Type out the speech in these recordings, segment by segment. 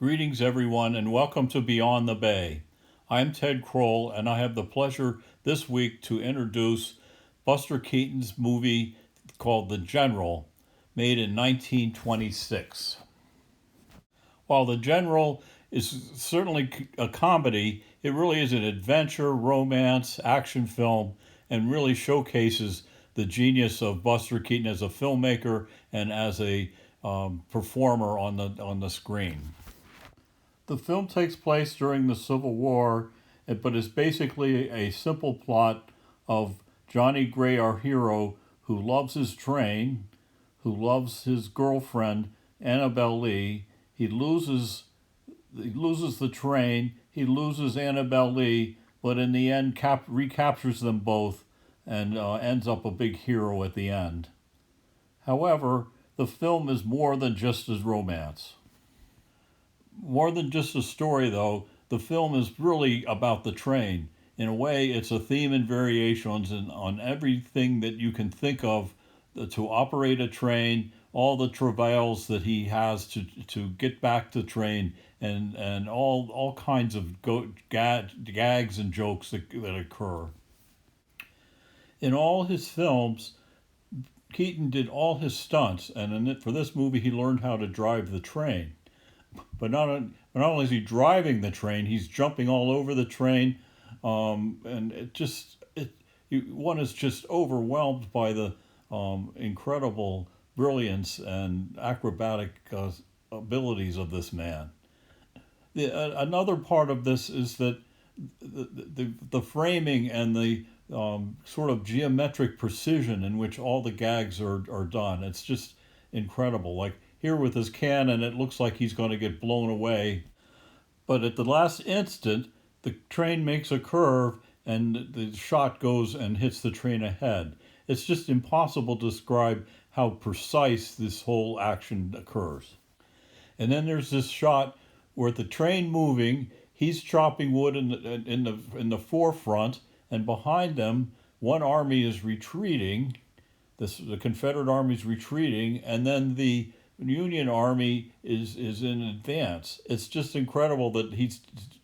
Greetings, everyone, and welcome to Beyond the Bay. I'm Ted Kroll, and I have the pleasure this week to introduce Buster Keaton's movie called The General, made in 1926. While The General is certainly a comedy, it really is an adventure, romance, action film, and really showcases the genius of Buster Keaton as a filmmaker and as a performer on the screen. The film takes place during the Civil War, but is basically a simple plot of Johnny Gray, our hero, who loves his train, who loves his girlfriend, Annabelle Lee. He loses the train, he loses Annabelle Lee, but in the end recaptures them both and ends up a big hero at the end. However, the film is more than just his romance. More than just a story, though, the film is really about the train. In a way, it's a theme and variations on everything that you can think of to operate a train, all the travails that he has to get back to train, and all kinds of gags and jokes that occur. In all his films, Keaton did all his stunts, and for this movie, he learned how to drive the train. But not only is he driving the train, he's jumping all over the train, and one is just overwhelmed by the incredible brilliance and acrobatic abilities of this man. Another part of this is that the framing and the sort of geometric precision in which all the gags are done. It's just incredible. Like here with his cannon, it looks like he's going to get blown away. But at the last instant, the train makes a curve and the shot goes and hits the train ahead. It's just impossible to describe how precise this whole action occurs. And then there's this shot where the train moving, he's chopping wood in the forefront, and behind them, one army is retreating. The Confederate army is retreating, and then the Union Army is in advance. It's just incredible that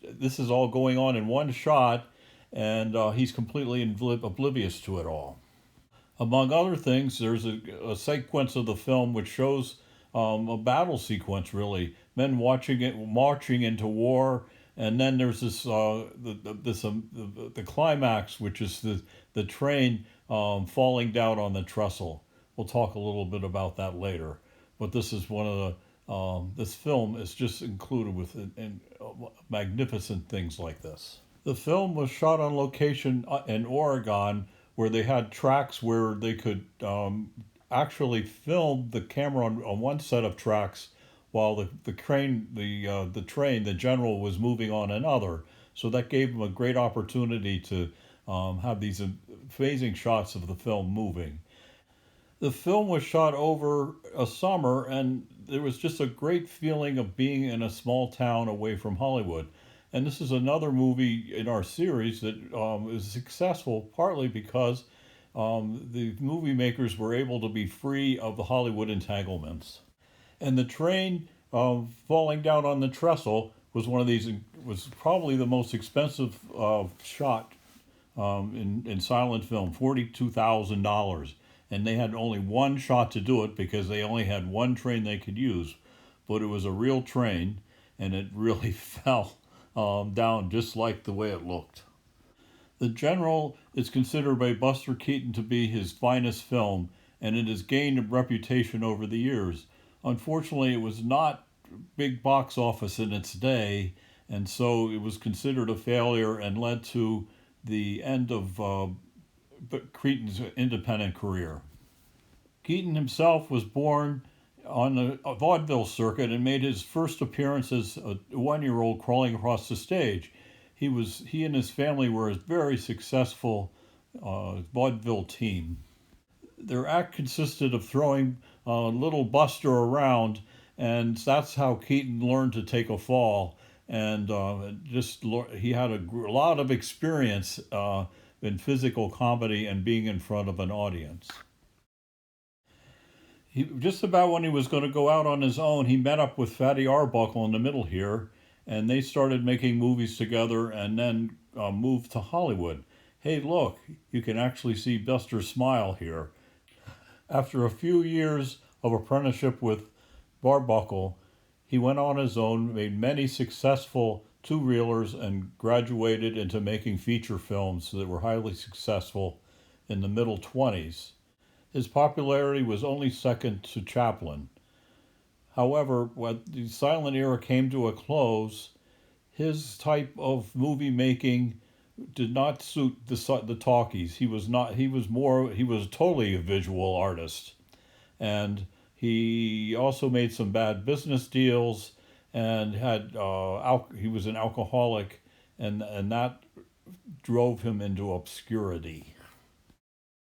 this is all going on in one shot, and he's completely oblivious to it all. Among other things, there's a sequence of the film which shows a battle sequence, really, men marching into war, and then there's the climax, which is the train falling down on the trestle. We'll talk a little bit about that later. But this is one of the, this film is just included with magnificent things like this. The film was shot on location in Oregon, where they had tracks where they could actually film the camera on one set of tracks while the train, the General, was moving on another. So that gave them a great opportunity to have these amazing shots of the film moving. The film was shot over a summer, and there was just a great feeling of being in a small town away from Hollywood. And this is another movie in our series that is successful partly because the movie makers were able to be free of the Hollywood entanglements. And the train falling down on the trestle was was probably the most expensive shot in silent film, $42,000. And they had only one shot to do it because they only had one train they could use. But it was a real train, and it really fell down just like the way it looked. The General is considered by Buster Keaton to be his finest film, and it has gained a reputation over the years. Unfortunately, it was not big box office in its day, and so it was considered a failure and led to the end of Keaton's independent career. Keaton himself was born on the vaudeville circuit and made his first appearance as a one-year-old crawling across the stage. He and his family were a very successful vaudeville team. Their act consisted of throwing little Buster around, and that's how Keaton learned to take a fall. And he had a lot of experience in physical comedy and being in front of an audience. Just about when he was going to go out on his own, he met up with Fatty Arbuckle in the middle here, and they started making movies together and then moved to Hollywood. Hey, look, you can actually see Buster smile here. After a few years of apprenticeship with Barbuckle, he went on his own, made many successful two-reelers, and graduated into making feature films that were highly successful in the middle 20s. His popularity was only second to Chaplin. However, when the silent era came to a close, his type of movie making did not suit the talkies. He was not. He was more. He was totally a visual artist, and he also made some bad business deals, and had he was an alcoholic, and that drove him into obscurity.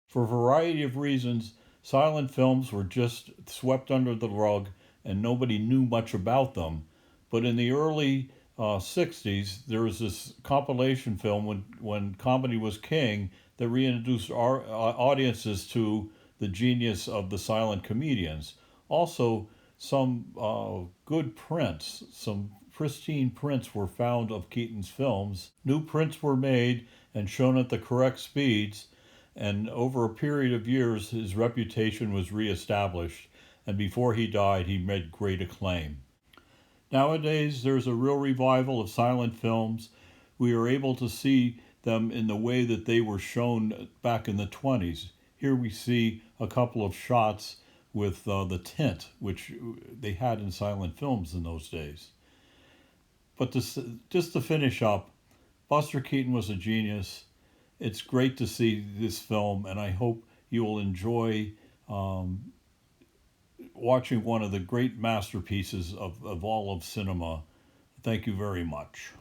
For a variety of reasons, silent films were just swept under the rug and nobody knew much about them. But in the early 60s, there was this compilation film when comedy was king that reintroduced our audiences to the genius of the silent comedians. Also, some good prints, some pristine prints were found of Keaton's films. New prints were made and shown at the correct speeds, and over a period of years, his reputation was reestablished, and before he died, he made great acclaim. Nowadays, there's a real revival of silent films. We are able to see them in the way that they were shown back in the 20s. Here we see a couple of shots with the tint, which they had in silent films in those days. But just to finish up, Buster Keaton was a genius. It's great to see this film, and I hope you will enjoy watching one of the great masterpieces of all of cinema. Thank you very much.